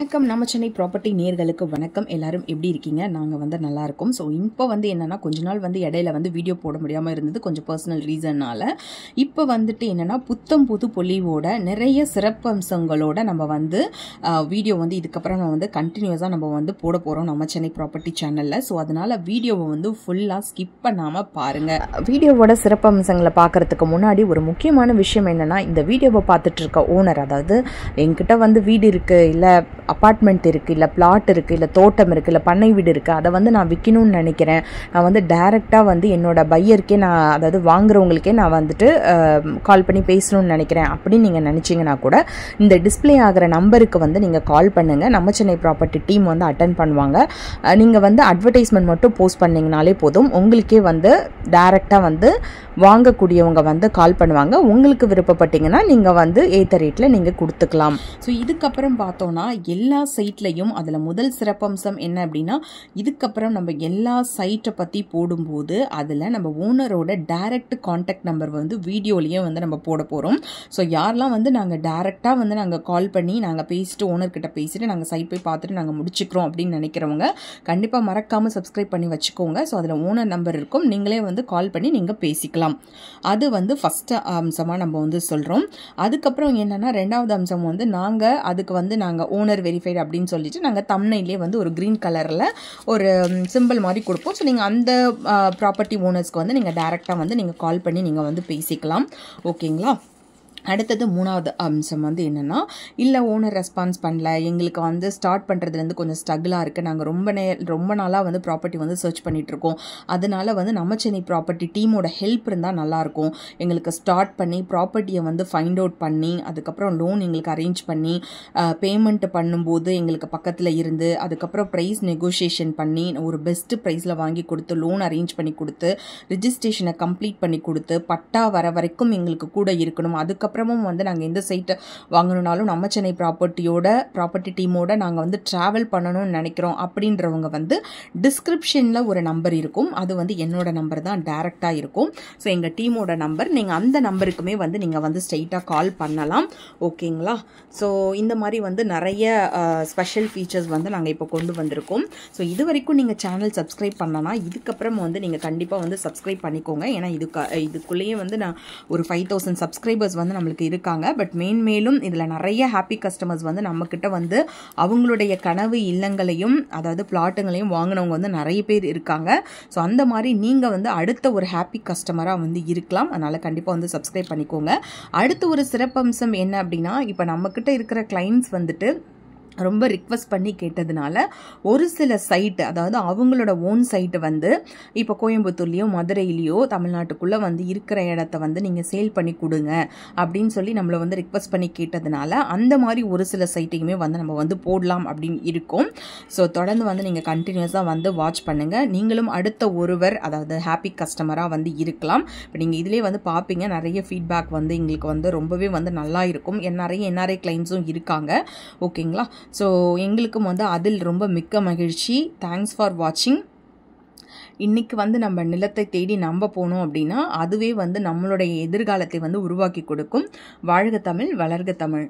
வணக்கம் நம்ம சென்னை ப்ராப்பர்ட்டி நேர்களுக்கு வணக்கம். எல்லாரும் எப்படி இருக்கீங்க? நாங்கள் வந்து நல்லா இருக்கோம். ஸோ இப்போ வந்து என்னென்னா கொஞ்ச நாள் வந்து இடையில வந்து வீடியோ போட முடியாமல் இருந்தது, கொஞ்சம் பர்சனல் ரீசன்னால். இப்போ வந்துட்டு என்னென்னா புத்தம் புது பொலிவோட நிறைய சிறப்பம்சங்களோட நம்ம வந்து வீடியோ வந்து இதுக்கப்புறம் நம்ம வந்து கண்டினியூஸாக நம்ம வந்து போட போகிறோம் நம்ம சென்னை ப்ராப்பர்ட்டி சேனலில். ஸோ அதனால் வீடியோவை வந்து ஃபுல்லாக ஸ்கிப் பண்ணாமல் பாருங்கள். வீடியோவோட சிறப்பம்சங்களை பார்க்குறதுக்கு முன்னாடி ஒரு முக்கியமான விஷயம் என்னென்னா, இந்த வீடியோவை பார்த்துட்டு இருக்க ஓனர், அதாவது என்கிட்ட வந்து வீடு இருக்குது, இல்லை அப்பார்ட்மெண்ட் இருக்குது, இல்லை பிளாட் இருக்குது, இல்லை தோட்டம் இருக்குது, இல்லை பண்ணை வீடு இருக்குது, அதை வந்து நான் விற்கணும்னு நினைக்கிறேன், நான் வந்து டைரெக்டாக வந்து என்னோட பையருக்கே நான், அதாவது வாங்குறவங்களுக்கே நான் வந்துட்டு கால் பண்ணி பேசணும்னு நினைக்கிறேன் அப்படின்னு நீங்கள் நினச்சிங்கன்னா கூட இந்த டிஸ்பிளே ஆகிற நம்பருக்கு வந்து நீங்கள் கால் பண்ணுங்கள். நம்ம சென்னை ப்ராப்பர்ட்டி டீம் வந்து அட்டன் பண்ணுவாங்க. நீங்கள் வந்து அட்வர்டைஸ்மெண்ட் மட்டும் போஸ்ட் பண்ணிங்கனாலே போதும், உங்களுக்கே வந்து டைரெக்டாக வந்து வாங்கக்கூடியவங்க வந்து கால் பண்ணுவாங்க. உங்களுக்கு விருப்பப்பட்டீங்கன்னா நீங்கள் வந்து ஏற்ற ரேட்டில் நீங்கள் கொடுத்துக்கலாம். ஸோ இதுக்கப்புறம் பார்த்தோன்னா எல்லா சைட்லையும் அதில் முதல் சிறப்பம்சம் என்ன அப்படின்னா, இதுக்கப்புறம் நம்ம எல்லா சைட்டை பற்றி போடும்போது அதில் நம்ம ஓனரோட டைரக்ட் கான்டாக்ட் நம்பர் வந்து வீடியோலேயே வந்து நம்ம போட போகிறோம். ஸோ யாரெல்லாம் வந்து நாங்கள் டைரெக்டாக வந்து நாங்கள் கால் பண்ணி நாங்கள் பேசிட்டு ஓனர்கிட்ட பேசிட்டு நாங்கள் சைட் போய் பார்த்துட்டு நாங்கள் முடிச்சுக்கிறோம் அப்படின்னு நினைக்கிறவங்க கண்டிப்பாக மறக்காமல் சப்ஸ்கிரைப் பண்ணி வச்சுக்கோங்க. ஸோ அதில் ஓனர் நம்பர் இருக்கும், நீங்களே வந்து கால் பண்ணி நீங்கள் பேசிக்கலாம். அது வந்து ஃபஸ்ட்டு அம்சமாக நம்ம வந்து சொல்கிறோம். அதுக்கப்புறம் என்னென்னா ரெண்டாவது அம்சம் வந்து நாங்கள் அதுக்கு வந்து நாங்கள் ஓனர் வெரிஃபைடு அப்படின்னு சொல்லிட்டு நாங்கள் தம்ப்நெயிலே வந்து ஒரு க்ரீன் கலரில் ஒரு சிம்பிள் மாதிரி கொடுப்போம். ஸோ நீங்கள் அந்த ப்ராப்பர்ட்டி ஓனர்ஸ்க்கு வந்து நீங்கள் டைரெக்டாக வந்து நீங்கள் கால் பண்ணி நீங்கள் வந்து பேசிக்கலாம். ஓகேங்களா? அடுத்தது மூணாவது அம்சம் வந்து என்னென்னா, இல்லை ஓனர் ரெஸ்பான்ஸ் பண்ணல, எங்களுக்கு வந்து ஸ்டார்ட் பண்ணுறதுலேருந்து கொஞ்சம் ஸ்ட்ரகிளாக இருக்குது, நாங்கள் ரொம்ப நாளாக வந்து ப்ராப்பர்ட்டி வந்து சர்ச் பண்ணிகிட்ருக்கோம், அதனால் வந்து நம்ம சென்னை ப்ராப்பர்ட்டி டீமோட ஹெல்ப் இருந்தால் நல்லாயிருக்கும், எங்களுக்கு ஸ்டார்ட் பண்ணி ப்ராப்பர்ட்டியை வந்து ஃபைண்ட் அவுட் பண்ணி அதுக்கப்புறம் லோன் எங்களுக்கு அரேஞ்ச் பண்ணி பேமெண்ட்டு பண்ணும்போது எங்களுக்கு பக்கத்தில் இருந்து அதுக்கப்புறம் ப்ரைஸ் நெகோஷியேஷன் பண்ணி ஒரு பெஸ்ட்டு ப்ரைஸில் வாங்கி கொடுத்து லோன் அரேஞ்ச் பண்ணி கொடுத்து ரிஜிஸ்ட்ரேஷனை கம்ப்ளீட் பண்ணி கொடுத்து பட்டா வர வரைக்கும் எங்களுக்கு கூட இருக்கணும். அதுக்கப்புறமும் வந்து நாங்கள் எந்த சைட்டை வாங்கணுன்னாலும் நம்ம சென்னை ப்ராப்பர்ட்டி டீமோட நாங்கள் வந்து ட்ராவல் பண்ணணும்னு நினைக்கிறோம் அப்படின்றவங்க வந்து டிஸ்கிரிப்ஷனில் ஒரு நம்பர் இருக்கும், அது வந்து என்னோட நம்பர் தான், டைரெக்டாக இருக்கும். ஸோ எங்கள் டீமோட நம்பர், நீங்கள் அந்த நம்பருக்குமே வந்து நீங்கள் வந்து ஸ்ட்ரெயிட்டாக கால் பண்ணலாம். ஓகேங்களா? ஸோ இந்த மாதிரி வந்து நிறைய ஸ்பெஷல் ஃபீச்சர்ஸ் வந்து நாங்கள் இப்போ கொண்டு வந்திருக்கோம். ஸோ இது வரைக்கும் நீங்கள் சேனல் சப்ஸ்கிரைப் பண்ணனா இதுக்கப்புறம் வந்து நீங்கள் கண்டிப்பாக வந்து சப்ஸ்கிரைப் பண்ணிக்கோங்க. ஏன்னா இதுக்குள்ளேயே வந்து நான் ஒரு 5000 சப்ஸ்கிரைபர்ஸ் வந்து நம்மளுக்கு இருக்காங்க. பட் மேலும் இதில் நிறைய ஹாப்பி கஸ்டமர்ஸ் வந்து நம்மக்கிட்ட வந்து அவங்களுடைய கனவு இல்லங்களையும் அதாவது பிளாட்டுங்களையும் வாங்கினவங்க வந்து நிறைய பேர் இருக்காங்க. ஸோ அந்த மாதிரி நீங்கள் வந்து அடுத்த ஒரு ஹாப்பி கஸ்டமராக வந்து இருக்கலாம். அதனால் கண்டிப்பாக வந்து சப்ஸ்கிரைப் பண்ணிக்கோங்க. அடுத்த ஒரு சிறப்பம்சம் என்ன அப்படின்னா, இப்போ நம்மக்கிட்ட இருக்கிற கிளைண்ட்ஸ் வந்துட்டு ரொம்ப ரிக்வெஸ்ட் பண்ணி கேட்டதுனால ஒரு சில சைட்டு, அதாவது அவங்களோட ஓன் சைட்டு வந்து இப்போ கோயம்புத்தூர்லேயோ மதுரையிலையோ தமிழ்நாட்டுக்குள்ளே வந்து இருக்கிற இடத்த வந்து நீங்கள் சேல் பண்ணி கொடுங்க அப்படின்னு சொல்லி நம்மளை வந்து ரிக்வெஸ்ட் பண்ணி கேட்டதுனால அந்த மாதிரி ஒரு சில சைட்டையுமே வந்து நம்ம வந்து போடலாம் அப்படின்னு இருக்கோம். ஸோ தொடர்ந்து வந்து நீங்கள் கண்டினியூஸாக வந்து வாட்ச் பண்ணுங்கள். நீங்களும் அடுத்த ஒருவர், அதாவது ஹாப்பி கஸ்டமராக வந்து இருக்கலாம். இப்போ நீங்கள் இதிலே வந்து பார்ப்பீங்க, நிறைய ஃபீட்பேக் வந்து எங்களுக்கு வந்து ரொம்பவே வந்து நல்லா இருக்கும். நிறைய என்ஆர்ஐ கிளைண்ட்ஸும் இருக்காங்க. ஓகேங்களா? ஸோ எங்களுக்கும் வந்து அதில் ரொம்ப மிக்க மகிழ்ச்சி. தேங்க்ஸ் ஃபார் வாட்சிங். இன்றைக்கி வந்து நம்ம நிலத்தை தேடி நம்ப போனோம் அப்படின்னா அதுவே வந்து நம்மளுடைய எதிர்காலத்தை வந்து உருவாக்கி கொடுக்கும். வாழ்க தமிழ், வளர்க தமிழ்.